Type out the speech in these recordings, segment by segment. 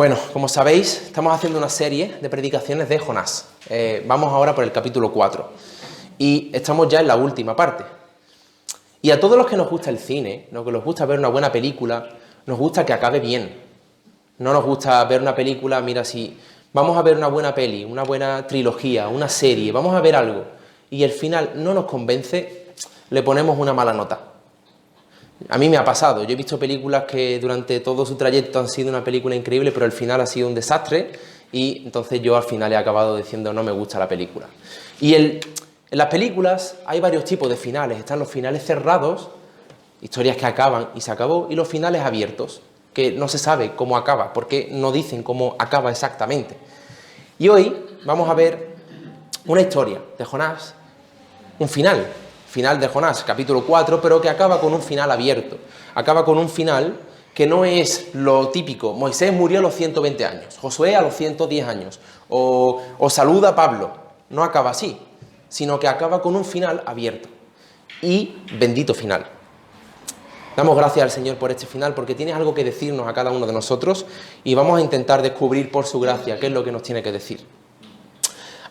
Bueno, como sabéis, estamos haciendo una serie de predicaciones de Jonás. Vamos ahora por el capítulo 4 y estamos ya en la última parte. Y a todos los que nos gusta el cine, que nos gusta ver una buena película, nos gusta que acabe bien. No nos gusta ver una película, mira, si vamos a ver una buena peli, una buena trilogía, una serie, vamos a ver algo y el final no nos convence, le ponemos una mala nota. A mí me ha pasado, yo he visto películas que durante todo su trayecto han sido una película increíble, pero el final ha sido un desastre y entonces yo al final he acabado diciendo no me gusta la película. Y en las películas hay varios tipos de finales, están los finales cerrados, historias que acaban y se acabó, y los finales abiertos, que no se sabe cómo acaba, porque no dicen cómo acaba exactamente. Y hoy vamos a ver una historia de Jonás, un final de Jonás, capítulo 4, pero que acaba con un final abierto. Acaba con un final que no es lo típico. Moisés murió a los 120 años, Josué a los 110 años, o saluda a Pablo. No acaba así, sino que acaba con un final abierto. Y bendito final. Damos gracias al Señor por este final, porque tiene algo que decirnos a cada uno de nosotros y vamos a intentar descubrir por su gracia qué es lo que nos tiene que decir.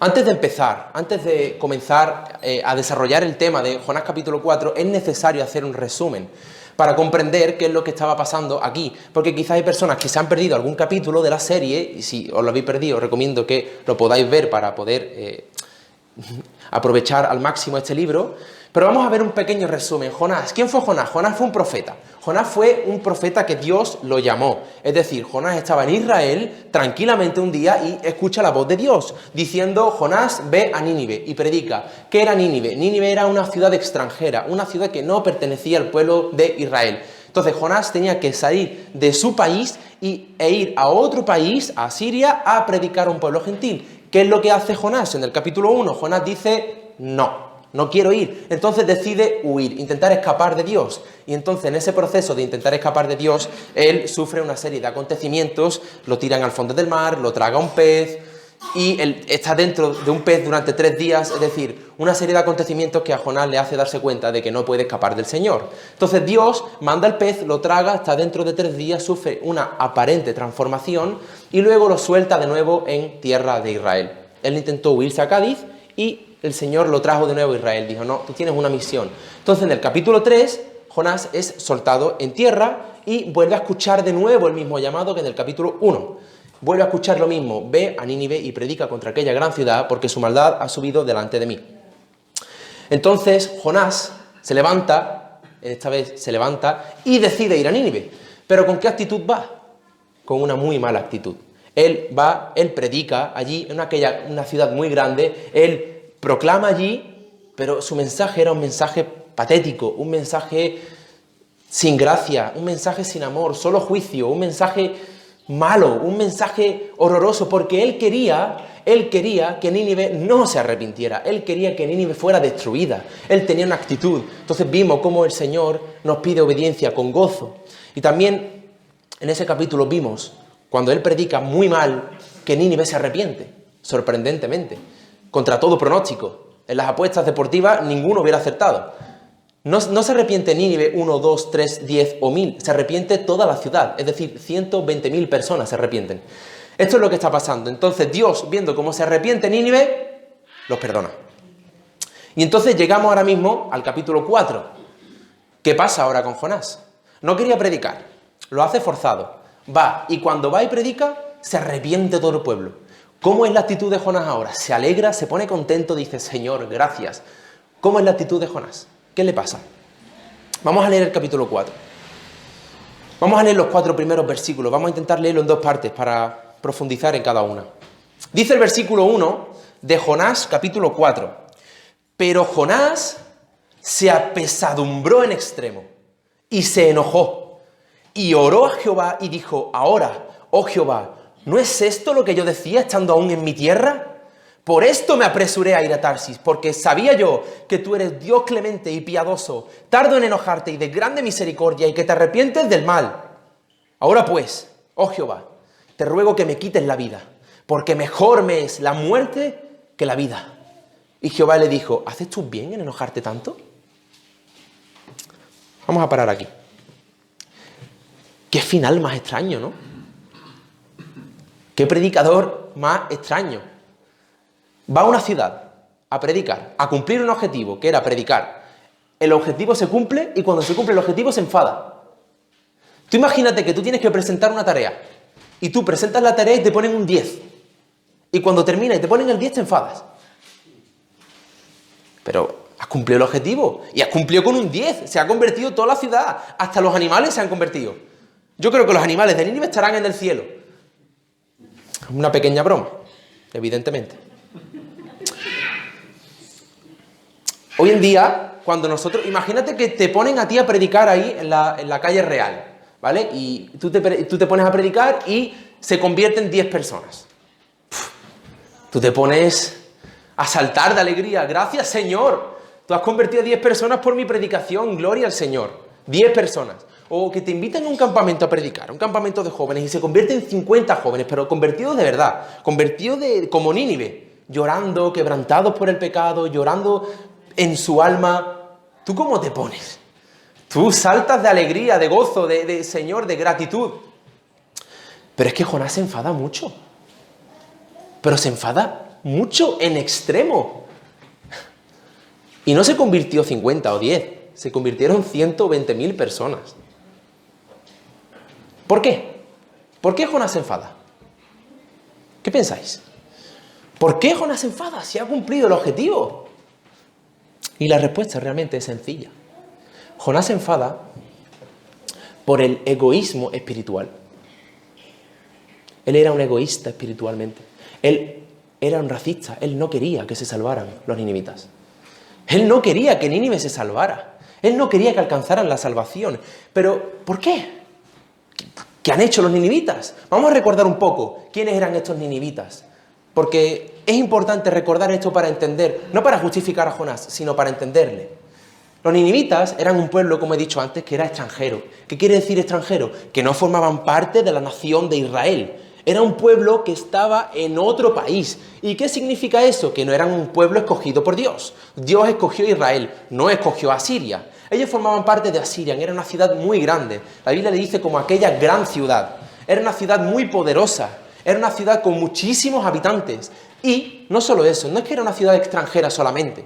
Antes de empezar, antes de comenzar a desarrollar el tema de Jonás capítulo 4, es necesario hacer un resumen para comprender qué es lo que estaba pasando aquí, porque quizás hay personas que se han perdido algún capítulo de la serie, y si os lo habéis perdido, os recomiendo que lo podáis ver para poder aprovechar al máximo este libro. Pero vamos a ver un pequeño resumen. Jonás, ¿quién fue Jonás? Jonás fue un profeta. Jonás fue un profeta que Dios lo llamó. Es decir, Jonás estaba en Israel tranquilamente un día y escucha la voz de Dios diciendo: Jonás, ve a Nínive y predica. ¿Qué era Nínive? Nínive era una ciudad extranjera, una ciudad que no pertenecía al pueblo de Israel. Entonces Jonás tenía que salir de su país e ir a otro país, a Siria, a predicar a un pueblo gentil. ¿Qué es lo que hace Jonás? En el capítulo 1, Jonás dice: no quiero ir. Entonces decide huir, intentar escapar de Dios. Y entonces en ese proceso de intentar escapar de Dios, él sufre una serie de acontecimientos, lo tiran al fondo del mar, lo traga un pez, y él está dentro de un pez durante 3 días, es decir, una serie de acontecimientos que a Jonás le hace darse cuenta de que no puede escapar del Señor. Entonces Dios manda el pez, lo traga, está dentro de 3 días, sufre una aparente transformación y luego lo suelta de nuevo en tierra de Israel. Él intentó huirse a Cádiz y el Señor lo trajo de nuevo a Israel. Dijo: no, tú tienes una misión. Entonces en el capítulo 3, Jonás es soltado en tierra y vuelve a escuchar de nuevo el mismo llamado que en el capítulo 1. Vuelve a escuchar lo mismo: ve a Nínive y predica contra aquella gran ciudad, porque su maldad ha subido delante de mí. Entonces Jonás se levanta, esta vez se levanta y decide ir a Nínive. ¿Pero con qué actitud va? Con una muy mala actitud. Él predica allí, en una ciudad muy grande, él proclama allí, pero su mensaje era un mensaje patético, un mensaje sin gracia, un mensaje sin amor, solo juicio, un mensaje malo, un mensaje horroroso, porque él quería que Nínive no se arrepintiera, él quería que Nínive fuera destruida, él tenía una actitud. Entonces vimos cómo el Señor nos pide obediencia con gozo. Y también en ese capítulo vimos, cuando él predica muy mal, que Nínive se arrepiente, sorprendentemente, contra todo pronóstico. En las apuestas deportivas ninguno hubiera acertado. No se arrepiente Nínive 1, 2, 3, 10 o 1000, se arrepiente toda la ciudad, es decir, 120.000 personas se arrepienten. Esto es lo que está pasando. Entonces Dios, viendo cómo se arrepiente Nínive, los perdona. Y entonces llegamos ahora mismo al capítulo 4. ¿Qué pasa ahora con Jonás? No quería predicar, lo hace forzado. Va, y cuando va y predica, se arrepiente todo el pueblo. ¿Cómo es la actitud de Jonás ahora? Se alegra, se pone contento, dice: Señor, gracias. ¿Cómo es la actitud de Jonás? ¿Qué le pasa? Vamos a leer el capítulo 4. Vamos a leer los 4 primeros versículos. Vamos a intentar leerlo en 2 partes para profundizar en cada una. Dice el versículo 1 de Jonás, capítulo 4. Pero Jonás se apesadumbró en extremo y se enojó y oró a Jehová y dijo: ahora, oh Jehová, ¿no es esto lo que yo decía estando aún en mi tierra? Por esto me apresuré a ir a Tarsis, porque sabía yo que tú eres Dios clemente y piadoso, tardo en enojarte y de grande misericordia, y que te arrepientes del mal. Ahora pues, oh Jehová, te ruego que me quites la vida, porque mejor me es la muerte que la vida. Y Jehová le dijo: ¿haces tú bien en enojarte tanto? Vamos a parar aquí. Qué final más extraño, ¿no? ¿Qué predicador más extraño? Va a una ciudad a predicar, a cumplir un objetivo, que era predicar. El objetivo se cumple y cuando se cumple el objetivo se enfada. Tú imagínate que tú tienes que presentar una tarea y tú presentas la tarea y te ponen un 10. Y cuando termina y te ponen el 10 te enfadas. Pero has cumplido el objetivo y has cumplido con un 10. Se ha convertido toda la ciudad. Hasta los animales se han convertido. Yo creo que los animales de Nínive estarán en el cielo. Una pequeña broma, evidentemente. Hoy en día, cuando nosotros... Imagínate que te ponen a ti a predicar ahí en la calle real, ¿vale? Y tú te pones a predicar y se convierten 10 personas. Tú te pones a saltar de alegría. Gracias, Señor. Tú has convertido a 10 personas por mi predicación. Gloria al Señor. 10 personas. O que te invitan a un campamento a predicar, un campamento de jóvenes, y se convierten en 50 jóvenes, pero convertidos de verdad. Convertidos como Nínive. Llorando, quebrantados por el pecado, llorando en su alma. ¿Tú cómo te pones? Tú saltas de alegría, de gozo, de Señor, de gratitud. Pero es que Jonás se enfada mucho. Pero se enfada mucho en extremo. Y no se convirtió 50 o 10, se convirtieron 120.000 personas. ¿Por qué? ¿Por qué Jonás se enfada? ¿Qué pensáis? ¿Por qué Jonás se enfada si ha cumplido el objetivo? Y la respuesta realmente es sencilla. Jonás se enfada por el egoísmo espiritual. Él era un egoísta espiritualmente. Él era un racista. Él no quería que se salvaran los ninivitas. Él no quería que Nínive se salvara. Él no quería que alcanzaran la salvación. Pero, ¿por qué? ¿Qué han hecho los ninivitas? Vamos a recordar un poco quiénes eran estos ninivitas. Porque es importante recordar esto para entender, no para justificar a Jonás, sino para entenderle. Los ninivitas eran un pueblo, como he dicho antes, que era extranjero. ¿Qué quiere decir extranjero? Que no formaban parte de la nación de Israel. Era un pueblo que estaba en otro país. ¿Y qué significa eso? Que no eran un pueblo escogido por Dios. Dios escogió a Israel, no escogió a Asiria. Ellos formaban parte de Asiria, era una ciudad muy grande. La Biblia le dice como aquella gran ciudad. Era una ciudad muy poderosa. Era una ciudad con muchísimos habitantes. Y no solo eso, no es que era una ciudad extranjera solamente,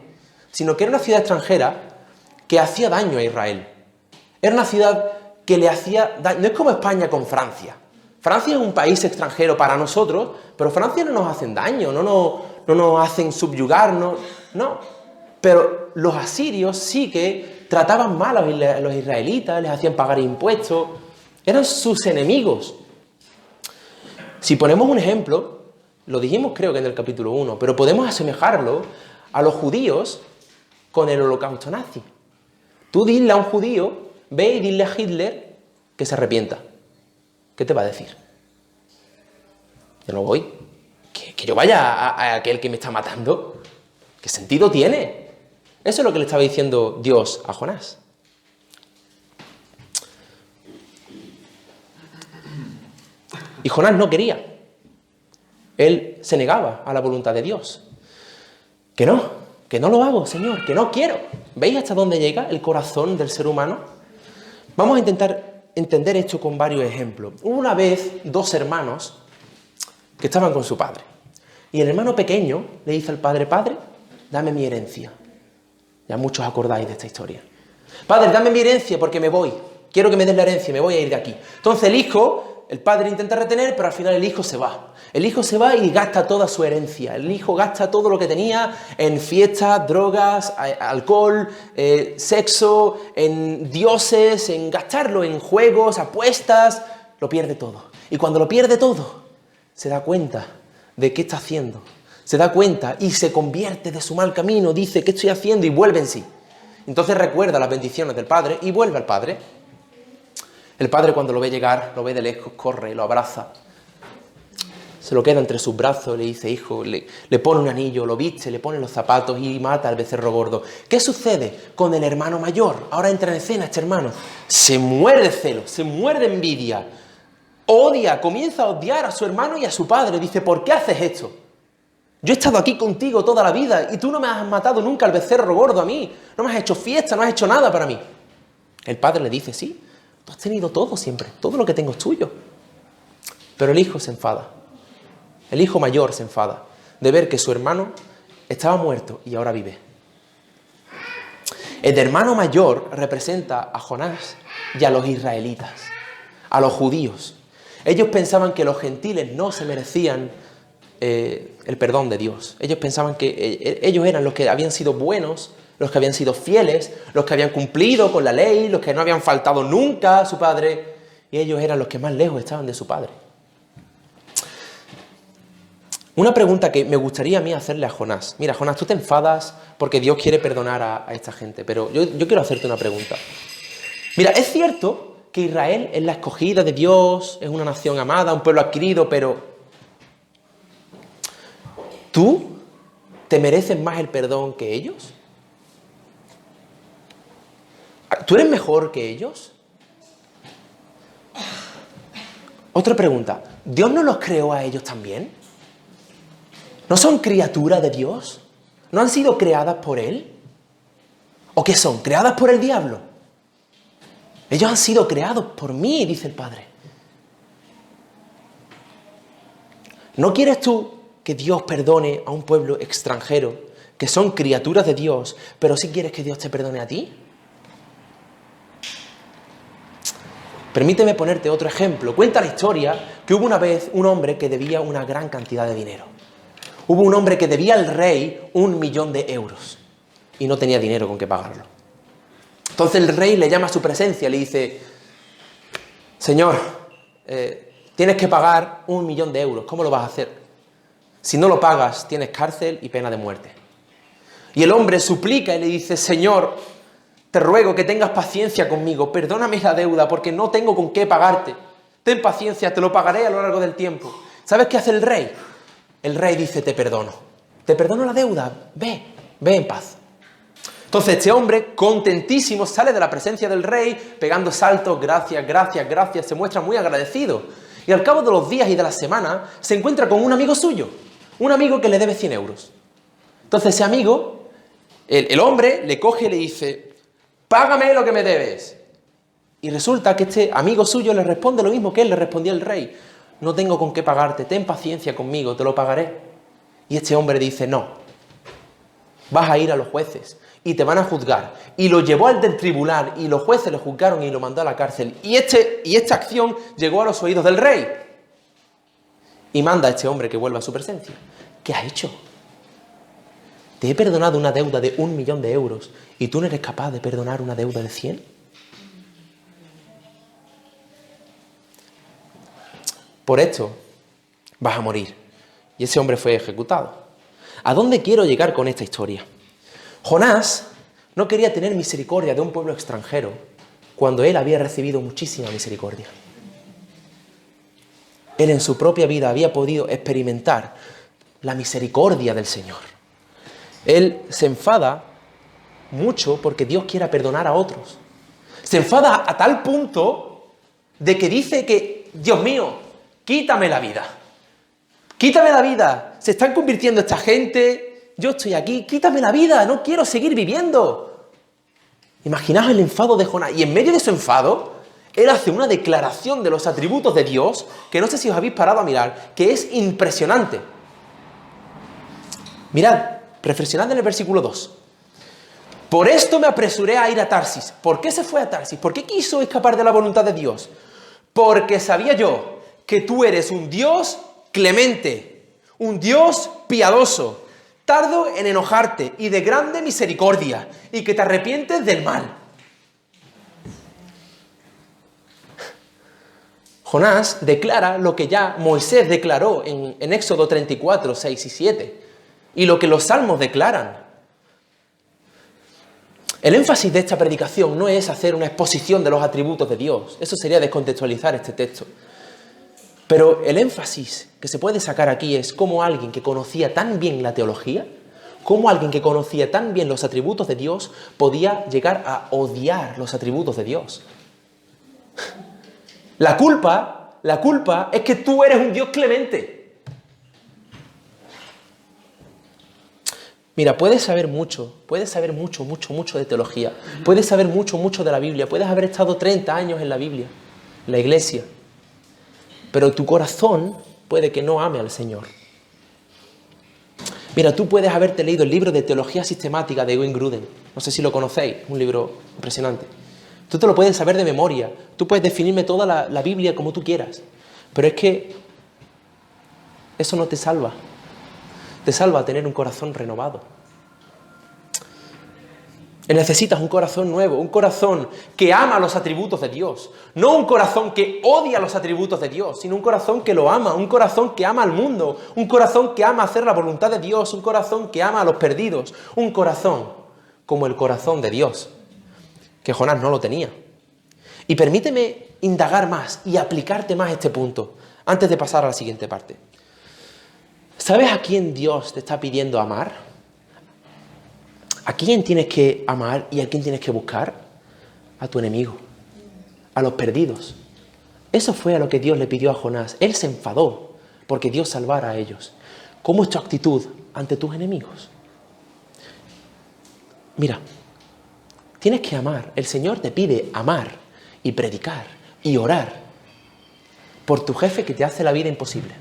sino que era una ciudad extranjera que hacía daño a Israel. Era una ciudad que le hacía daño. No es como España con Francia. Francia es un país extranjero para nosotros, pero Francia no nos hacen daño, no nos hacen subyugar, no. Pero los asirios sí que trataban mal a los israelitas, les hacían pagar impuestos, eran sus enemigos. Si ponemos un ejemplo, lo dijimos creo que en el capítulo 1, pero podemos asemejarlo a los judíos con el holocausto nazi. Tú dile a un judío, ve y dile a Hitler que se arrepienta. ¿Qué te va a decir? Yo no voy. Que yo vaya a aquel que me está matando. ¿Qué sentido tiene? Eso es lo que le estaba diciendo Dios a Jonás. Y Jonás no quería. Él se negaba a la voluntad de Dios. Que no lo hago, Señor, que no quiero. ¿Veis hasta dónde llega el corazón del ser humano? Vamos a intentar entender esto con varios ejemplos. Hubo una vez 2 hermanos que estaban con su padre. Y el hermano pequeño le dice al padre, padre, dame mi herencia. Ya muchos acordáis de esta historia. Padre, dame mi herencia porque me voy. Quiero que me des la herencia, me voy a ir de aquí. Entonces el padre intenta retener, pero al final el hijo se va. El hijo se va y gasta toda su herencia. El hijo gasta todo lo que tenía en fiestas, drogas, alcohol, sexo, en dioses, en gastarlo en juegos, apuestas. Lo pierde todo. Y cuando lo pierde todo, se da cuenta de qué está haciendo. Se da cuenta y se convierte de su mal camino. Dice, ¿qué estoy haciendo? Y vuelve en sí. Entonces recuerda las bendiciones del padre y vuelve al padre. El padre cuando lo ve llegar, lo ve de lejos, corre, lo abraza. Se lo queda entre sus brazos, le dice, hijo, le pone un anillo, lo viste, le pone los zapatos y mata al becerro gordo. ¿Qué sucede con el hermano mayor? Ahora entra en escena este hermano. Se muere de celos, se muere de envidia. Odia, comienza a odiar a su hermano y a su padre. Dice, ¿por qué haces esto? Yo he estado aquí contigo toda la vida y tú no me has matado nunca al becerro gordo a mí. No me has hecho fiesta, no has hecho nada para mí. El padre le dice, sí, tú has tenido todo siempre, todo lo que tengo es tuyo. Pero el hijo se enfada. El hijo mayor se enfada de ver que su hermano estaba muerto y ahora vive. El hermano mayor representa a Jonás y a los israelitas, a los judíos. Ellos pensaban que los gentiles no se merecían el perdón de Dios. Ellos pensaban que ellos eran los que habían sido buenos, los que habían sido fieles, los que habían cumplido con la ley, los que no habían faltado nunca a su padre, y ellos eran los que más lejos estaban de su padre. Una pregunta que me gustaría a mí hacerle a Jonás. Mira, Jonás, tú te enfadas porque Dios quiere perdonar a esta gente, pero yo quiero hacerte una pregunta. Mira, es cierto que Israel es la escogida de Dios, es una nación amada, un pueblo adquirido, pero ¿tú te mereces más el perdón que ellos? ¿Tú eres mejor que ellos? Otra pregunta, ¿Dios no los creó a ellos también? ¿No son criaturas de Dios? ¿No han sido creadas por Él? ¿O qué son? ¿Creadas por el diablo? Ellos han sido creados por mí, dice el Padre. ¿No quieres tú que Dios perdone a un pueblo extranjero, que son criaturas de Dios, pero sí quieres que Dios te perdone a ti? Permíteme ponerte otro ejemplo. Cuenta la historia que hubo una vez un hombre que debía una gran cantidad de dinero. Hubo un hombre que debía al rey 1 millón de euros y no tenía dinero con qué pagarlo. Entonces el rey le llama a su presencia y le dice: Señor, tienes que pagar 1 millón de euros, ¿cómo lo vas a hacer? Si no lo pagas, tienes cárcel y pena de muerte. Y el hombre suplica y le dice: Señor, te ruego que tengas paciencia conmigo, perdóname la deuda porque no tengo con qué pagarte. Ten paciencia, te lo pagaré a lo largo del tiempo. ¿Sabes qué hace el rey? El rey dice: te perdono la deuda, ve en paz. Entonces este hombre, contentísimo, sale de la presencia del rey, pegando saltos, gracias, gracias, gracias, se muestra muy agradecido. Y al cabo de los días y de la semana, se encuentra con un amigo suyo, un amigo que le debe 100 euros. Entonces ese amigo, el hombre, le coge y le dice: págame lo que me debes. Y resulta que este amigo suyo le responde lo mismo que él le respondía al rey: no tengo con qué pagarte, ten paciencia conmigo, te lo pagaré. Y este hombre dice: no, vas a ir a los jueces y te van a juzgar. Y lo llevó al del tribunal y los jueces le juzgaron y lo mandó a la cárcel. Y esta acción llegó a los oídos del rey. Y manda a este hombre que vuelva a su presencia. ¿Qué has hecho? Te he perdonado una deuda de 1 millón de euros y tú no eres capaz de perdonar una deuda de 100. Por esto vas a morir. Y ese hombre fue ejecutado. ¿A dónde quiero llegar con esta historia? Jonás no quería tener misericordia de un pueblo extranjero cuando él había recibido muchísima misericordia. Él en su propia vida había podido experimentar la misericordia del Señor. Él se enfada mucho porque Dios quiera perdonar a otros. Se enfada a tal punto de que dice que: Dios mío, quítame la vida. Quítame la vida. Se están convirtiendo esta gente. Yo estoy aquí. Quítame la vida. No quiero seguir viviendo. Imaginaos el enfado de Jonás. Y en medio de su enfado, él hace una declaración de los atributos de Dios que no sé si os habéis parado a mirar, que es impresionante. Mirad, reflexionad en el versículo 2. Por esto me apresuré a ir a Tarsis. ¿Por qué se fue a Tarsis? ¿Por qué quiso escapar de la voluntad de Dios? Porque sabía yo que tú eres un Dios clemente, un Dios piadoso, tardo en enojarte y de grande misericordia, y que te arrepientes del mal. Jonás declara lo que ya Moisés declaró en Éxodo 34, 6 y 7, y lo que los salmos declaran. El énfasis de esta predicación no es hacer una exposición de los atributos de Dios, eso sería descontextualizar este texto. Pero el énfasis que se puede sacar aquí es cómo alguien que conocía tan bien la teología, cómo alguien que conocía tan bien los atributos de Dios podía llegar a odiar los atributos de Dios. La culpa es que tú eres un Dios clemente. Mira, puedes saber mucho de teología, puedes saber mucho de la Biblia, puedes haber estado 30 años en la Biblia, en la iglesia, pero tu corazón puede que no ame al Señor. Mira, tú puedes haberte leído el libro de Teología Sistemática de Wayne Grudem. No sé si lo conocéis, un libro impresionante. Tú te lo puedes saber de memoria. Tú puedes definirme toda la Biblia como tú quieras. Pero es que eso no te salva. Te salva tener un corazón renovado. Necesitas un corazón nuevo, un corazón que ama los atributos de Dios. No un corazón que odia los atributos de Dios, sino un corazón que lo ama, un corazón que ama al mundo, un corazón que ama hacer la voluntad de Dios, un corazón que ama a los perdidos, un corazón como el corazón de Dios, que Jonás no lo tenía. Y permíteme indagar más y aplicarte más este punto, antes de pasar a la siguiente parte. ¿Sabes a quién Dios te está pidiendo amar? ¿A quién tienes que amar y a quién tienes que buscar? A tu enemigo, a los perdidos. Eso fue a lo que Dios le pidió a Jonás. Él se enfadó porque Dios salvara a ellos. ¿Cómo es tu actitud ante tus enemigos? Mira, tienes que amar. El Señor te pide amar y predicar y orar por tu jefe que te hace la vida imposible.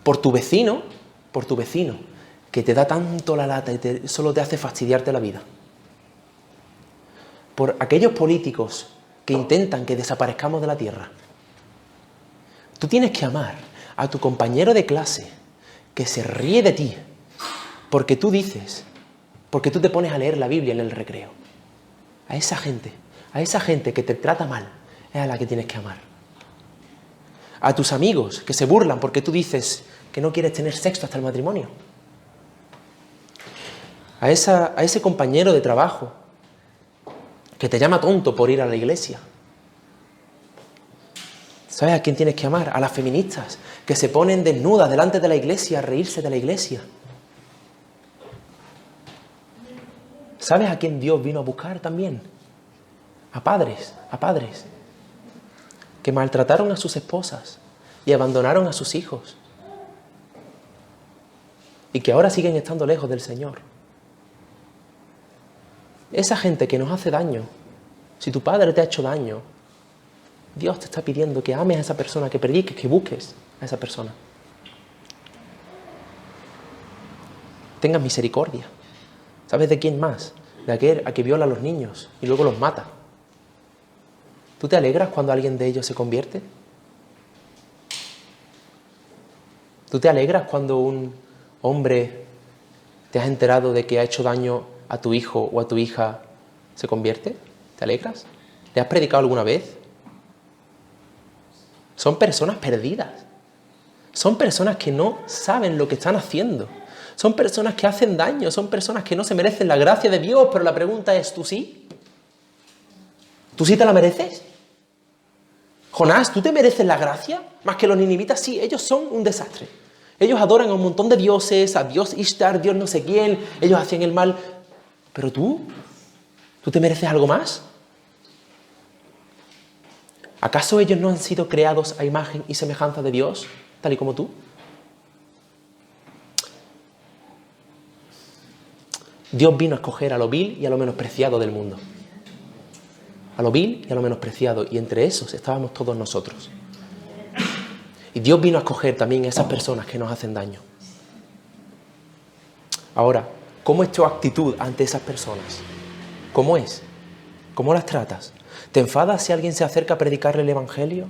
Por tu vecino que te da tanto la lata y solo te hace fastidiarte la vida. Por aquellos políticos que intentan que desaparezcamos de la tierra. Tú tienes que amar a tu compañero de clase que se ríe de ti porque tú te pones a leer la Biblia en el recreo. A esa gente que te trata mal, es a la que tienes que amar. A tus amigos que se burlan porque tú dices que no quieres tener sexo hasta el matrimonio. A ese compañero de trabajo que te llama tonto por ir a la iglesia. ¿Sabes a quién tienes que amar? A las feministas que se ponen desnudas delante de la iglesia a reírse de la iglesia. ¿Sabes a quién Dios vino a buscar también? A padres que maltrataron a sus esposas y abandonaron a sus hijos y que ahora siguen estando lejos del Señor. Esa gente que nos hace daño, si tu padre te ha hecho daño, Dios te está pidiendo que ames a esa persona, que prediques, que busques a esa persona. Tengas misericordia. ¿Sabes de quién más? De aquel a que viola a los niños y luego los mata. ¿Tú te alegras cuando alguien de ellos se convierte? ¿Tú te alegras cuando un hombre te has enterado de que ha hecho daño a tu hijo o a tu hija se convierte? ¿Te alegras? ¿Le has predicado alguna vez? Son personas perdidas. Son personas que no saben lo que están haciendo. Son personas que hacen daño. Son personas que no se merecen la gracia de Dios. Pero la pregunta es, ¿tú sí? ¿Tú sí te la mereces? Jonás, ¿tú te mereces la gracia? Más que los ninivitas, sí, ellos son un desastre. Ellos adoran a un montón de dioses, a Dios Ishtar, Dios no sé quién, ellos hacían el mal. Pero ¿tú te mereces algo más? ¿Acaso ellos no han sido creados a imagen y semejanza de Dios, tal y como tú? Dios vino a escoger a lo vil y a lo menospreciado del mundo. A lo vil y a lo menospreciado. Y entre esos estábamos todos nosotros. Y Dios vino a escoger también a esas personas que nos hacen daño. Ahora, ¿cómo es tu actitud ante esas personas? ¿Cómo es? ¿Cómo las tratas? ¿Te enfadas si alguien se acerca a predicarle el Evangelio?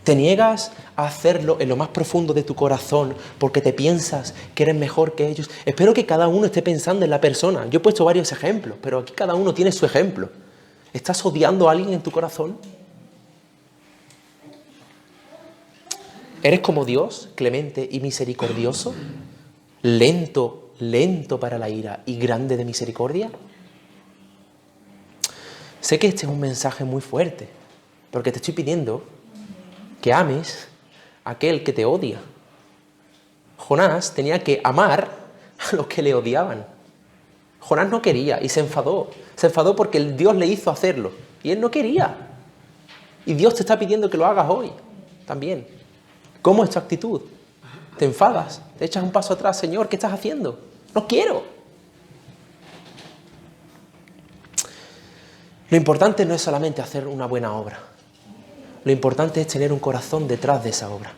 ¿Te niegas a hacerlo en lo más profundo de tu corazón porque te piensas que eres mejor que ellos? Espero que cada uno esté pensando en la persona. Yo he puesto varios ejemplos, pero aquí cada uno tiene su ejemplo. ¿Estás odiando a alguien en tu corazón? ¿Eres como Dios, clemente y misericordioso? ¿Lento para la ira y grande de misericordia? Sé que este es un mensaje muy fuerte, porque te estoy pidiendo que ames a aquel que te odia. Jonás tenía que amar a los que le odiaban. Jonás no quería y se enfadó. Se enfadó porque el Dios le hizo hacerlo y él no quería. Y Dios te está pidiendo que lo hagas hoy también. ¿Cómo es tu actitud? ¿Te enfadas? ¿Te echas un paso atrás? Señor, ¿qué estás haciendo? No quiero. Lo importante no es solamente hacer una buena obra. Lo importante es tener un corazón detrás de esa obra.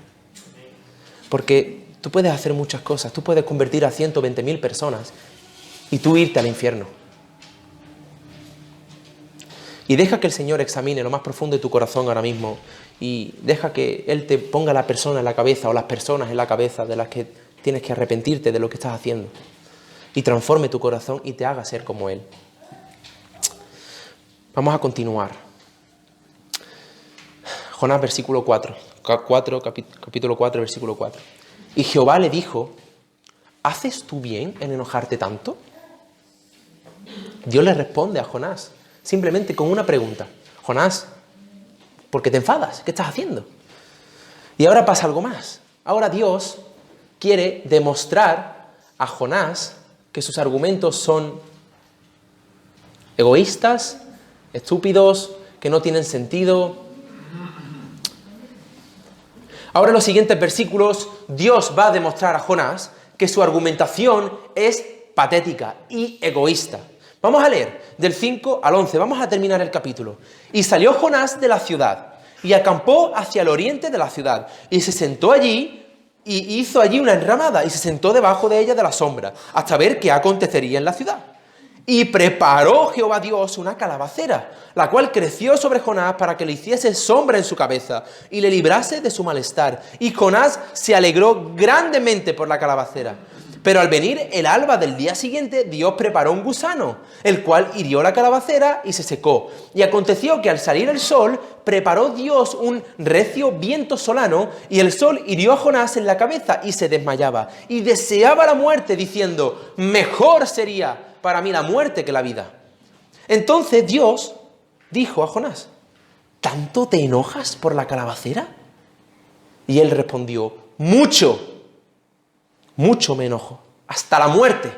Porque tú puedes hacer muchas cosas, tú puedes convertir a 120.000 personas y tú irte al infierno. Y deja que el Señor examine lo más profundo de tu corazón ahora mismo y deja que Él te ponga la persona en la cabeza o las personas en la cabeza de las que tienes que arrepentirte de lo que estás haciendo y transforme tu corazón y te haga ser como Él. Vamos a continuar. Jonás, versículo 4. Capítulo 4, versículo 4. Y Jehová le dijo, ¿haces tú bien en enojarte tanto? Dios le responde a Jonás, simplemente con una pregunta. Jonás, ¿por qué te enfadas? ¿Qué estás haciendo? Y ahora pasa algo más. Ahora Dios quiere demostrar a Jonás que sus argumentos son egoístas, estúpidos, que no tienen sentido. Ahora en los siguientes versículos, Dios va a demostrar a Jonás que su argumentación es patética y egoísta. Vamos a leer del 5 al 11, vamos a terminar el capítulo. Y salió Jonás de la ciudad y acampó hacia el oriente de la ciudad y se sentó allí y hizo allí una enramada y se sentó debajo de ella de la sombra hasta ver qué acontecería en la ciudad. Y preparó Jehová Dios una calabacera, la cual creció sobre Jonás para que le hiciese sombra en su cabeza y le librase de su malestar. Y Jonás se alegró grandemente por la calabacera. Pero al venir el alba del día siguiente, Dios preparó un gusano, el cual hirió la calabacera y se secó. Y aconteció que al salir el sol, preparó Dios un recio viento solano, y el sol hirió a Jonás en la cabeza y se desmayaba. Y deseaba la muerte, diciendo, mejor sería para mí la muerte que la vida. Entonces Dios dijo a Jonás, ¿tanto te enojas por la calabacera? Y él respondió, mucho me enojo, hasta la muerte.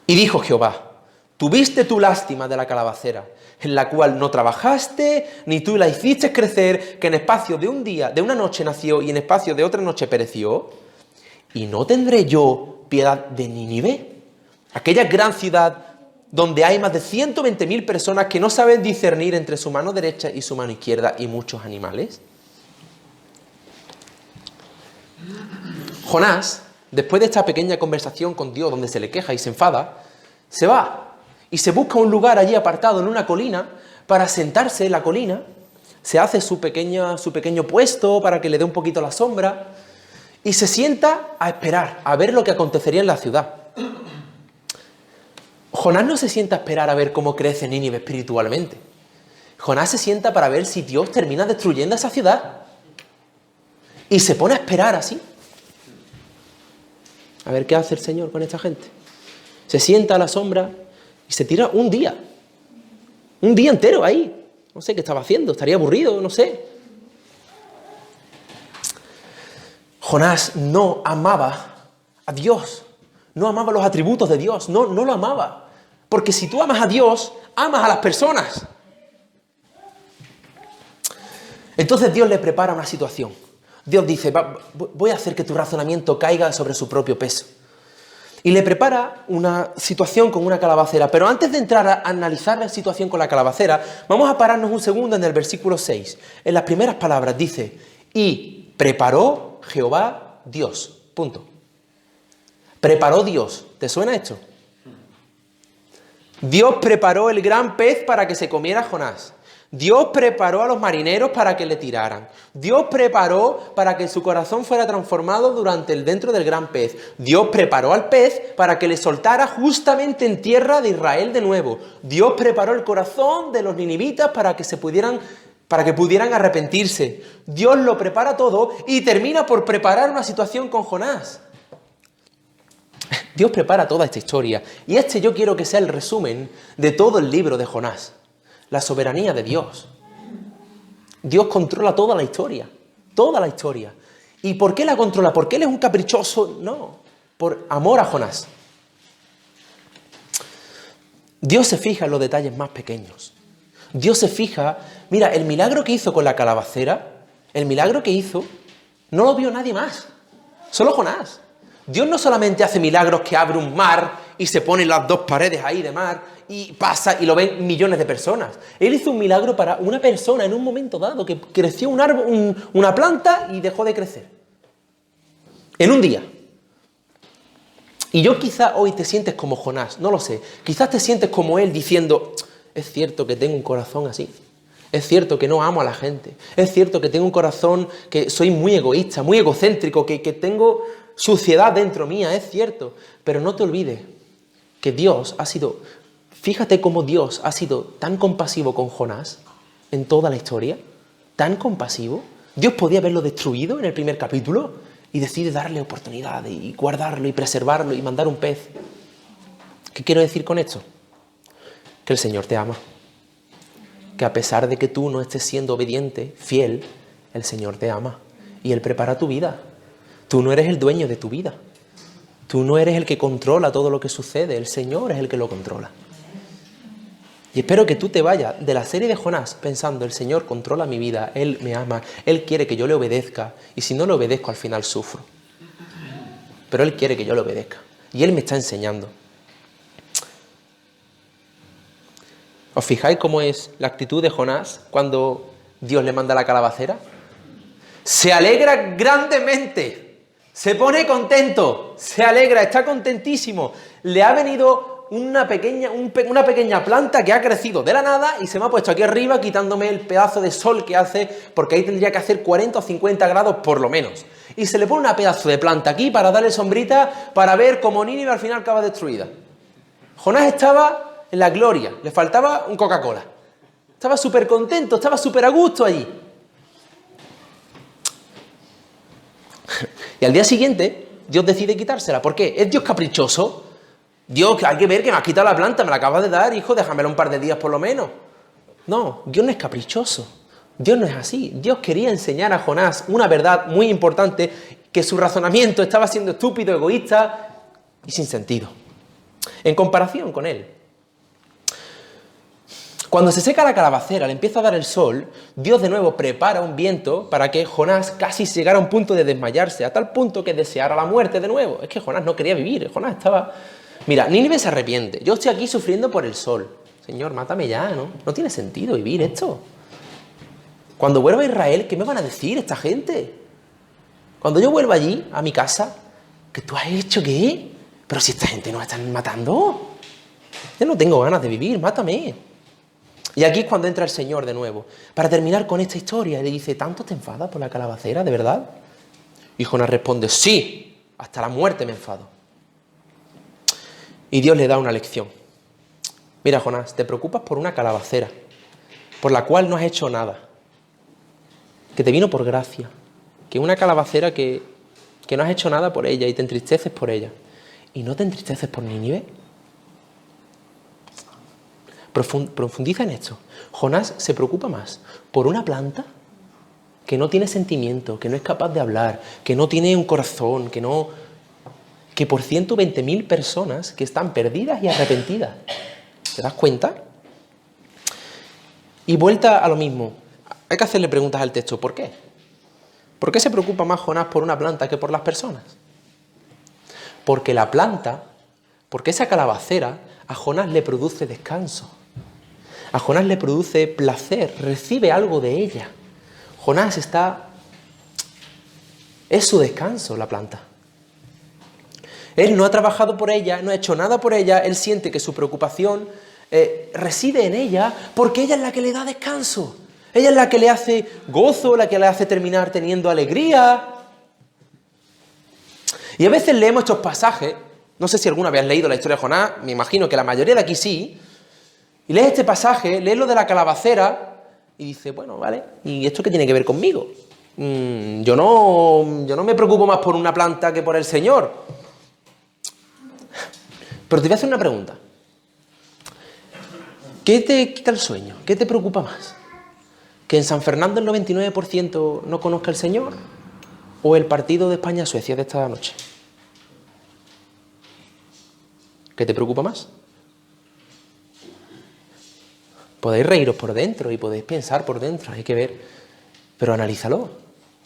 Y dijo Jehová, tuviste tu lástima de la calabacera, en la cual no trabajaste, ni tú la hiciste crecer, que en espacio de un día, de una noche nació, y en espacio de otra noche pereció. ¿Y no tendré yo piedad de Nínive? Aquella gran ciudad donde hay más de 120.000 personas que no saben discernir entre su mano derecha y su mano izquierda y muchos animales. Jonás, después de esta pequeña conversación con Dios donde se le queja y se enfada, se va y se busca un lugar allí apartado en una colina para sentarse en la colina, se hace su pequeño puesto para que le dé un poquito la sombra y se sienta a esperar, a ver lo que acontecería en la ciudad. Jonás no se sienta a esperar a ver cómo crece Nínive espiritualmente. Jonás se sienta para ver si Dios termina destruyendo esa ciudad. Y se pone a esperar así. A ver qué hace el Señor con esta gente. Se sienta a la sombra y se tira un día entero ahí. No sé qué estaba haciendo, estaría aburrido, no sé. Jonás no amaba a Dios, no amaba los atributos de Dios, no lo amaba. Porque si tú amas a Dios, amas a las personas. Entonces Dios le prepara una situación. Dios dice, voy a hacer que tu razonamiento caiga sobre su propio peso. Y le prepara una situación con una calabacera. Pero antes de entrar a analizar la situación con la calabacera, vamos a pararnos un segundo en el versículo 6. En las primeras palabras dice, y preparó Jehová Dios. Punto. Preparó Dios. ¿Te suena esto? Dios preparó el gran pez para que se comiera Jonás. Dios preparó a los marineros para que le tiraran. Dios preparó para que su corazón fuera transformado dentro del gran pez. Dios preparó al pez para que le soltara justamente en tierra de Israel de nuevo. Dios preparó el corazón de los ninivitas para que pudieran arrepentirse. Dios lo prepara todo y termina por preparar una situación con Jonás. Dios prepara toda esta historia. Y yo quiero que sea el resumen de todo el libro de Jonás. La soberanía de Dios. Dios controla toda la historia. Toda la historia. ¿Y por qué la controla? ¿Porque Él es un caprichoso? No. Por amor a Jonás. Dios se fija en los detalles más pequeños. Dios se fija... Mira, el milagro que hizo con la calabacera, el milagro que hizo, no lo vio nadie más. Solo Jonás. Dios no solamente hace milagros que abre un mar y se ponen las dos paredes ahí de mar y pasa y lo ven millones de personas. Él hizo un milagro para una persona en un momento dado, que creció un árbol, una planta y dejó de crecer. En un día. Y yo quizá hoy te sientes como Jonás, no lo sé. Quizás te sientes como él diciendo, es cierto que tengo un corazón así. Es cierto que no amo a la gente. Es cierto que tengo un corazón que soy muy egoísta, muy egocéntrico, que tengo suciedad dentro mía, es cierto. Pero no te olvides que Dios ha sido, fíjate cómo Dios ha sido tan compasivo con Jonás en toda la historia, tan compasivo. Dios podía haberlo destruido en el primer capítulo y decide darle oportunidad y guardarlo y preservarlo y mandar un pez. ¿Qué quiero decir con esto? Que el Señor te ama. Que a pesar de que tú no estés siendo obediente, fiel, el Señor te ama y Él prepara tu vida. Tú no eres el dueño de tu vida. Tú no eres el que controla todo lo que sucede, el Señor es el que lo controla. Y espero que tú te vayas de la serie de Jonás pensando, el Señor controla mi vida, Él me ama, Él quiere que yo le obedezca y si no le obedezco al final sufro. Pero Él quiere que yo le obedezca y Él me está enseñando. ¿Os fijáis cómo es la actitud de Jonás cuando Dios le manda la calabacera? Se alegra grandemente, se pone contento, se alegra, está contentísimo. Le ha venido una pequeña planta que ha crecido de la nada y se me ha puesto aquí arriba quitándome el pedazo de sol que hace, porque ahí tendría que hacer 40 o 50 grados por lo menos. Y se le pone una pedazo de planta aquí para darle sombrita, para ver cómo Nínive al final acaba destruida. Jonás estaba en la gloria, le faltaba un Coca-Cola. Estaba súper contento, estaba súper a gusto allí. Y al día siguiente, Dios decide quitársela. ¿Por qué? ¿Es Dios caprichoso? Dios, hay que ver que me has quitado la planta, me la acabas de dar, hijo, déjamela un par de días por lo menos. No, Dios no es caprichoso. Dios no es así. Dios quería enseñar a Jonás una verdad muy importante, que su razonamiento estaba siendo estúpido, egoísta y sin sentido. En comparación con él. Cuando se seca la calabacera, le empieza a dar el sol, Dios de nuevo prepara un viento para que Jonás casi llegara a un punto de desmayarse, a tal punto que deseara la muerte de nuevo. Es que Jonás no quería vivir, Jonás estaba... Mira, Nínive se arrepiente, yo estoy aquí sufriendo por el sol. Señor, mátame ya, ¿no? No tiene sentido vivir esto. Cuando vuelva a Israel, ¿qué me van a decir esta gente? Cuando yo vuelva allí, a mi casa, ¿qué tú has hecho qué? Pero si esta gente nos están matando. Yo no tengo ganas de vivir, mátame. Y aquí es cuando entra el Señor de nuevo, para terminar con esta historia. Y le dice, ¿tanto te enfadas por la calabacera, de verdad? Y Jonás responde, sí, hasta la muerte me enfado. Y Dios le da una lección. Mira, Jonás, te preocupas por una calabacera, por la cual no has hecho nada, que te vino por gracia, que una calabacera que no has hecho nada por ella y te entristeces por ella. ¿Y no te entristeces por Nínive? Profundiza en esto. Jonás se preocupa más por una planta que no tiene sentimiento, que no es capaz de hablar, que no tiene un corazón, que por 120.000 personas que están perdidas y arrepentidas. ¿Te das cuenta? Y vuelta a lo mismo. Hay que hacerle preguntas al texto. ¿Por qué? ¿Por qué se preocupa más Jonás por una planta que por las personas? Porque la planta, porque esa calabacera, a Jonás le produce descanso. A Jonás le produce placer, recibe algo de ella. Jonás es su descanso la planta. Él no ha trabajado por ella, no ha hecho nada por ella, él siente que su preocupación reside en ella porque ella es la que le da descanso. Ella es la que le hace gozo, la que le hace terminar teniendo alegría. Y a veces leemos estos pasajes, no sé si alguna vez has leído la historia de Jonás, me imagino que la mayoría de aquí sí, y lees este pasaje, lees lo de la calabacera y dices, bueno, vale, ¿y esto qué tiene que ver conmigo? Yo no me preocupo más por una planta que por el Señor. Pero te voy a hacer una pregunta. ¿Qué te quita el sueño? ¿Qué te preocupa más? ¿Que en San Fernando el 99% no conozca al Señor? ¿O el partido de España-Suecia de esta noche? ¿Qué te preocupa más? Podéis reíros por dentro y podéis pensar por dentro, hay que ver. Pero analízalo.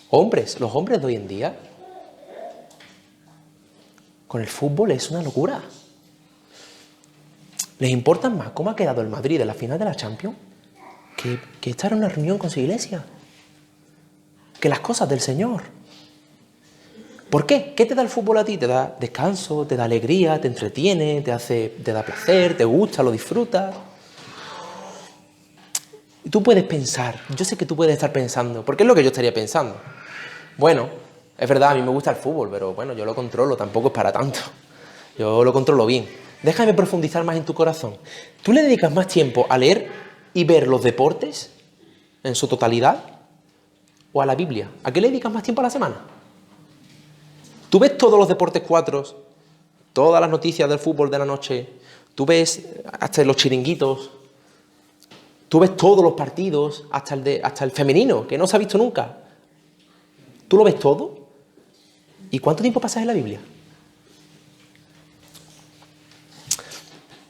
Hombres, los hombres de hoy en día, con el fútbol es una locura. Les importa más cómo ha quedado el Madrid en la final de la Champions que estar en una reunión con su iglesia, que las cosas del Señor. ¿Por qué? ¿Qué te da el fútbol a ti? Te da descanso, te da alegría, te entretiene, te da placer, te gusta, lo disfrutas. Y tú puedes pensar, yo sé que tú puedes estar pensando, porque es lo que yo estaría pensando. Bueno, es verdad, a mí me gusta el fútbol, pero bueno, yo lo controlo, tampoco es para tanto. Yo lo controlo bien. Déjame profundizar más en tu corazón. ¿Tú le dedicas más tiempo a leer y ver los deportes en su totalidad o a la Biblia? ¿A qué le dedicas más tiempo a la semana? ¿Tú ves todos los deportes cuatros, todas las noticias del fútbol de la noche? ¿Tú ves hasta los chiringuitos? ¿Tú ves todos los partidos, hasta el femenino, que no se ha visto nunca? ¿Tú lo ves todo? ¿Y cuánto tiempo pasas en la Biblia?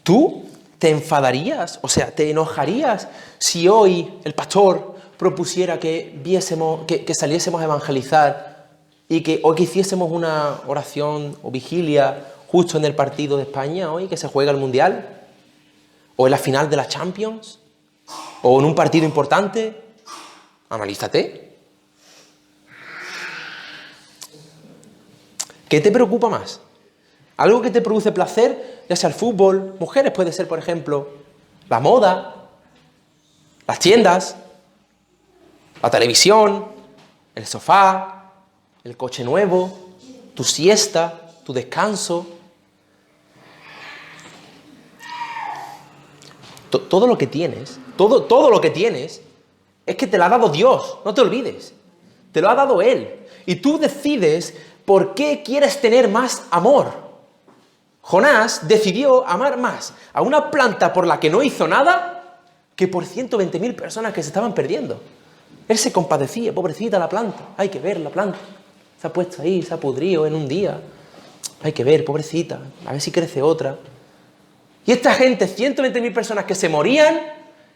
¿Tú te enfadarías, o sea, te enojarías si hoy el pastor propusiera que saliésemos a evangelizar y que hoy que hiciésemos una oración o vigilia justo en el partido de España hoy, que se juega el Mundial? ¿O en la final de la Champions? ¿O en un partido importante? Analízate. ¿Qué te preocupa más? ¿Algo que te produce placer? Ya sea el fútbol, mujeres puede ser, por ejemplo, la moda, las tiendas, la televisión, el sofá, el coche nuevo, tu siesta, tu descanso. Todo lo que tienes, todo lo que tienes es que te lo ha dado Dios, no te olvides. Te lo ha dado Él. Y tú decides por qué quieres tener más amor. Jonás decidió amar más a una planta por la que no hizo nada que por 120.000 personas que se estaban perdiendo. Él se compadecía, pobrecita la planta. Hay que ver la planta. Se ha puesto ahí, se ha pudrido en un día. Hay que ver, pobrecita, a ver si crece otra. Y esta gente, 120.000 personas que se morían,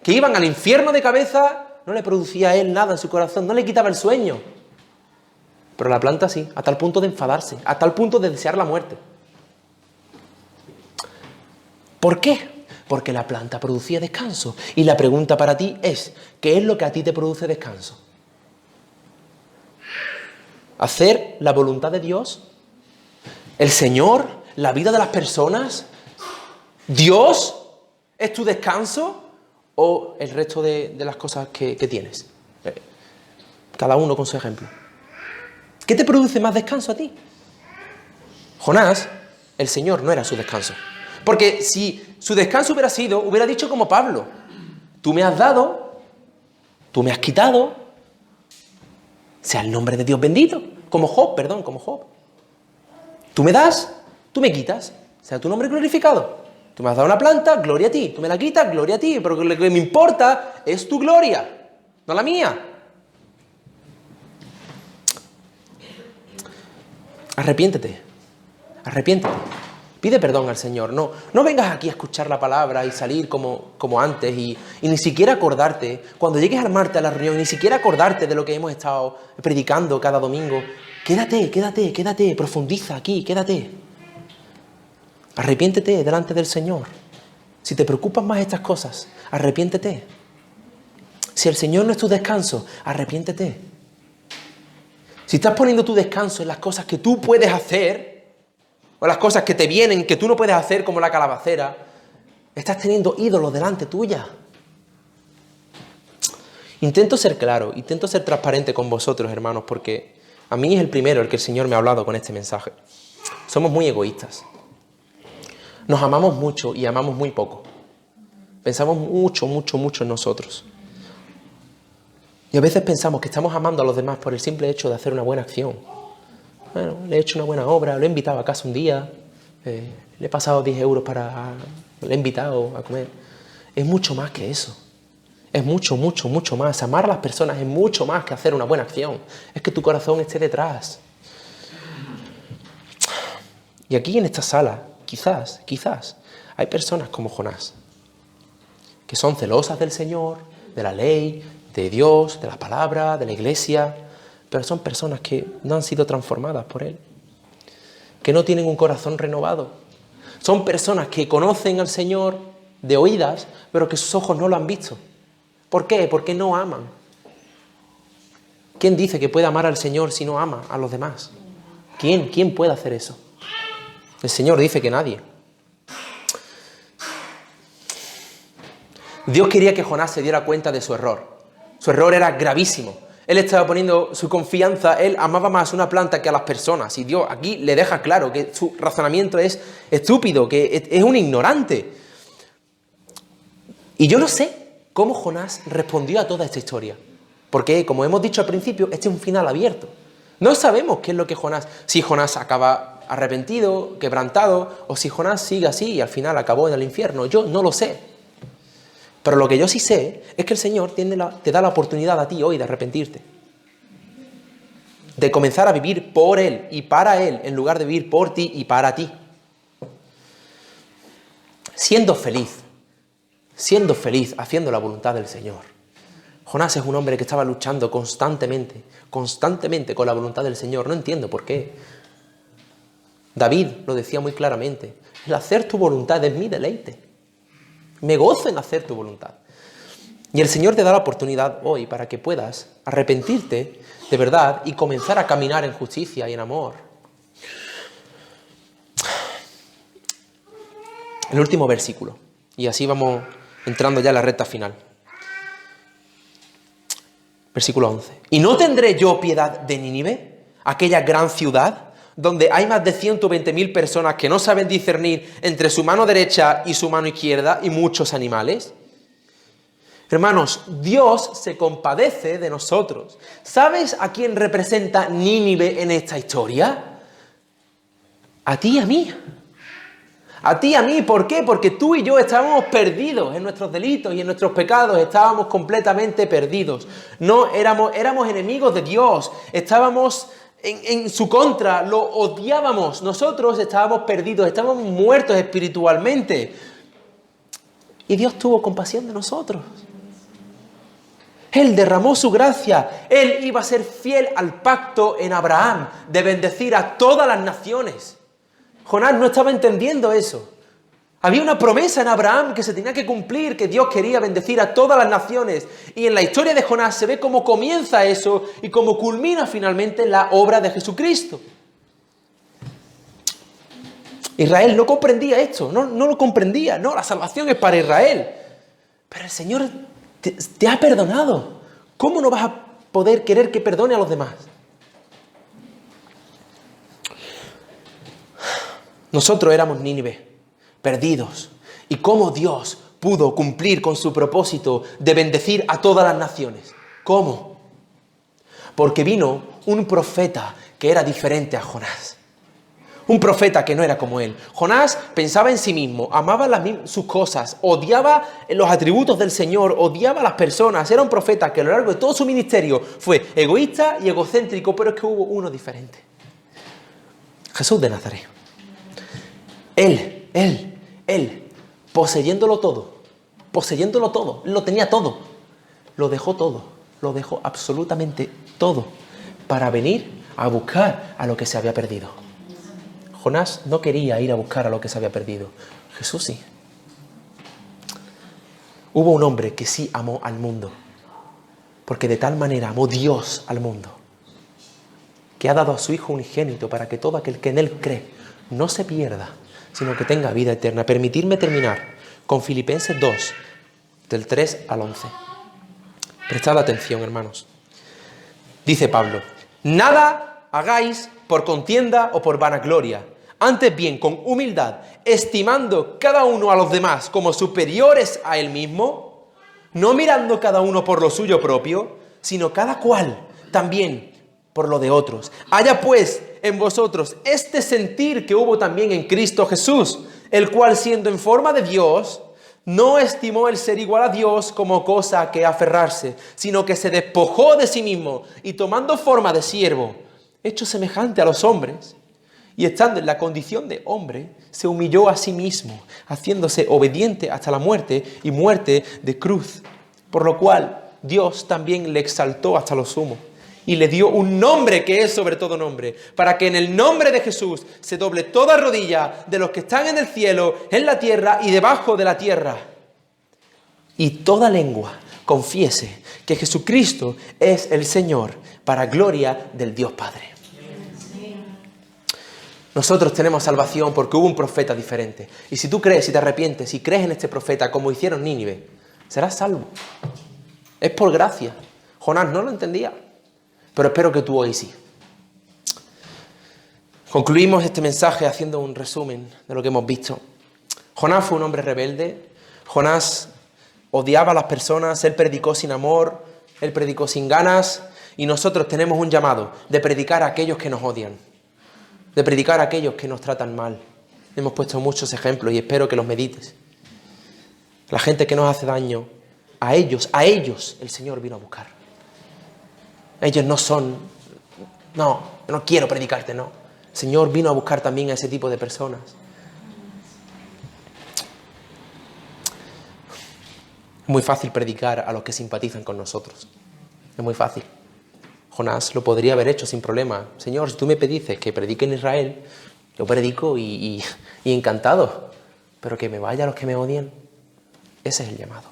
que iban al infierno de cabeza, no le producía a él nada en su corazón, no le quitaba el sueño. Pero la planta sí, a tal punto de enfadarse, a tal punto de desear la muerte. ¿Por qué? Porque la planta producía descanso. Y la pregunta para ti es, ¿qué es lo que a ti te produce descanso? ¿Hacer la voluntad de Dios? ¿El Señor? ¿La vida de las personas? ¿Dios es tu descanso? ¿O el resto de las cosas que tienes? Cada uno con su ejemplo. ¿Qué te produce más descanso a ti? Jonás, el Señor no era su descanso. Porque si su descanso hubiera dicho como Pablo, tú me has dado, tú me has quitado, sea el nombre de Dios bendito, como Job. Tú me das, tú me quitas, sea tu nombre glorificado. Tú me has dado una planta, gloria a ti, tú me la quitas, gloria a ti, pero lo que me importa es tu gloria, no la mía. Arrepiéntete. Pide perdón al Señor. No vengas aquí a escuchar la palabra y salir como antes y ni siquiera acordarte. Cuando llegues al martes a la reunión, ni siquiera acordarte de lo que hemos estado predicando cada domingo. Quédate, profundiza aquí, quédate. Arrepiéntete delante del Señor. Si te preocupan más estas cosas, arrepiéntete. Si el Señor no es tu descanso, arrepiéntete. Si estás poniendo tu descanso en las cosas que tú puedes hacer, o las cosas que te vienen, que tú no puedes hacer, como la calabacera, estás teniendo ídolos delante tuya. Intento ser claro, intento ser transparente con vosotros, hermanos, porque a mí es el primero el que el Señor me ha hablado con este mensaje. Somos muy egoístas. Nos amamos mucho y amamos muy poco. Pensamos mucho en nosotros. Y a veces pensamos que estamos amando a los demás por el simple hecho de hacer una buena acción. Bueno, le he hecho una buena obra, lo he invitado a casa un día, le he pasado 10 euros le he invitado a comer. Es mucho más que eso. Es mucho más. Amar a las personas es mucho más que hacer una buena acción. Es que tu corazón esté detrás. Y aquí en esta sala, quizás, hay personas como Jonás, que son celosas del Señor, de la ley, de Dios, de la palabra, de la iglesia, pero son personas que no han sido transformadas por Él, que no tienen un corazón renovado. Son personas que conocen al Señor, de oídas, pero que sus ojos no lo han visto. ¿Por qué? Porque no aman. ¿Quién dice que puede amar al Señor si no ama a los demás? ¿Quién? ¿Quién puede hacer eso? El Señor dice que nadie. Dios quería que Jonás se diera cuenta de su error. Su error era gravísimo. Él estaba poniendo su confianza, él amaba más una planta que a las personas. Y Dios aquí le deja claro que su razonamiento es estúpido, que es un ignorante. Y yo no sé cómo Jonás respondió a toda esta historia. Porque, como hemos dicho al principio, este es un final abierto. No sabemos qué es lo que Jonás... Si Jonás acaba arrepentido, quebrantado, o si Jonás sigue así y al final acabó en el infierno. Yo no lo sé. Pero lo que yo sí sé es que el Señor te da la oportunidad a ti hoy de arrepentirte. De comenzar a vivir por Él y para Él, en lugar de vivir por ti y para ti. Siendo feliz haciendo la voluntad del Señor. Jonás es un hombre que estaba luchando constantemente con la voluntad del Señor. No entiendo por qué. David lo decía muy claramente. El hacer tu voluntad es mi deleite. Me gozo en hacer tu voluntad. Y el Señor te da la oportunidad hoy para que puedas arrepentirte de verdad y comenzar a caminar en justicia y en amor. El último versículo. Y así vamos entrando ya en la recta final. Versículo 11. ¿Y no tendré yo piedad de Nínive, aquella gran ciudad, donde hay más de 120.000 personas que no saben discernir entre su mano derecha y su mano izquierda y muchos animales? Hermanos, Dios se compadece de nosotros. ¿Sabes a quién representa Nínive en esta historia? A ti y a mí. A ti y a mí, ¿por qué? Porque tú y yo estábamos perdidos en nuestros delitos y en nuestros pecados, estábamos completamente perdidos. No éramos enemigos de Dios, estábamos en su contra, lo odiábamos. Nosotros estábamos perdidos, estábamos muertos espiritualmente. Y Dios tuvo compasión de nosotros. Él derramó su gracia. Él iba a ser fiel al pacto en Abraham de bendecir a todas las naciones. Jonás no estaba entendiendo eso. Había una promesa en Abraham que se tenía que cumplir, que Dios quería bendecir a todas las naciones. Y en la historia de Jonás se ve cómo comienza eso y cómo culmina finalmente la obra de Jesucristo. Israel no comprendía esto, no lo comprendía. No, la salvación es para Israel. Pero el Señor te ha perdonado. ¿Cómo no vas a poder querer que perdone a los demás? Nosotros éramos Nínive, perdidos. ¿Y cómo Dios pudo cumplir con su propósito de bendecir a todas las naciones? ¿Cómo? Porque vino un profeta que era diferente a Jonás. Un profeta que no era como él. Jonás pensaba en sí mismo, amaba sus cosas, odiaba los atributos del Señor, odiaba a las personas. Era un profeta que a lo largo de todo su ministerio fue egoísta y egocéntrico, pero es que hubo uno diferente. Jesús de Nazaret. Él, poseyéndolo todo, lo tenía todo, lo dejó absolutamente todo para venir a buscar a lo que se había perdido. Jonás no quería ir a buscar a lo que se había perdido, Jesús sí. Hubo un hombre que sí amó al mundo, porque de tal manera amó Dios al mundo, que ha dado a su Hijo unigénito para que todo aquel que en Él cree no se pierda, sino que tenga vida eterna. Permitidme terminar con Filipenses 2, del 3 al 11. Prestad atención, hermanos. Dice Pablo: nada hagáis por contienda o por vanagloria, antes bien con humildad, estimando cada uno a los demás como superiores a él mismo, no mirando cada uno por lo suyo propio, sino cada cual también por lo de otros. Haya pues en vosotros este sentir que hubo también en Cristo Jesús, el cual siendo en forma de Dios, no estimó el ser igual a Dios como cosa a que aferrarse, sino que se despojó de sí mismo y tomando forma de siervo, hecho semejante a los hombres, y estando en la condición de hombre, se humilló a sí mismo, haciéndose obediente hasta la muerte y muerte de cruz, por lo cual Dios también le exaltó hasta lo sumo y le dio un nombre que es sobre todo nombre, para que en el nombre de Jesús se doble toda rodilla de los que están en el cielo, en la tierra y debajo de la tierra, y toda lengua confiese que Jesucristo es el Señor, para gloria del Dios Padre. Nosotros tenemos salvación porque hubo un profeta diferente. Y si tú crees, si te arrepientes, si crees en este profeta como hicieron Nínive, serás salvo. Es por gracia. Jonás no lo entendía, pero espero que tú hoy sí. Concluimos este mensaje haciendo un resumen de lo que hemos visto. Jonás fue un hombre rebelde. Jonás odiaba a las personas, él predicó sin amor, él predicó sin ganas, y nosotros tenemos un llamado de predicar a aquellos que nos odian, de predicar a aquellos que nos tratan mal. Hemos puesto muchos ejemplos y espero que los medites. La gente que nos hace daño, a ellos el Señor vino a buscar. Ellos no son, no quiero predicarte, no. El Señor vino a buscar también a ese tipo de personas. Es muy fácil predicar a los que simpatizan con nosotros. Es muy fácil. Jonás lo podría haber hecho sin problema. Señor, si tú me dices que predique en Israel, yo predico y encantado. Pero que me vaya a los que me odian. Ese es el llamado.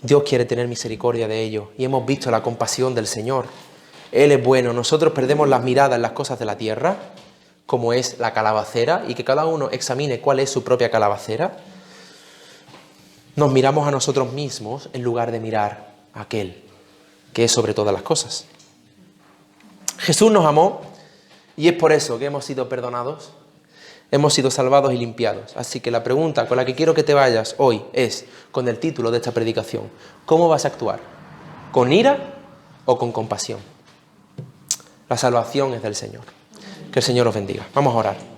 Dios quiere tener misericordia de ellos. Y hemos visto la compasión del Señor. Él es bueno. Nosotros perdemos las miradas en las cosas de la tierra, como es la calabacera, y que cada uno examine cuál es su propia calabacera. Nos miramos a nosotros mismos en lugar de mirar a aquel que es sobre todas las cosas. Jesús nos amó y es por eso que hemos sido perdonados, hemos sido salvados y limpiados. Así que la pregunta con la que quiero que te vayas hoy es, con el título de esta predicación, ¿cómo vas a actuar? ¿Con ira o con compasión? La salvación es del Señor. Que el Señor os bendiga. Vamos a orar.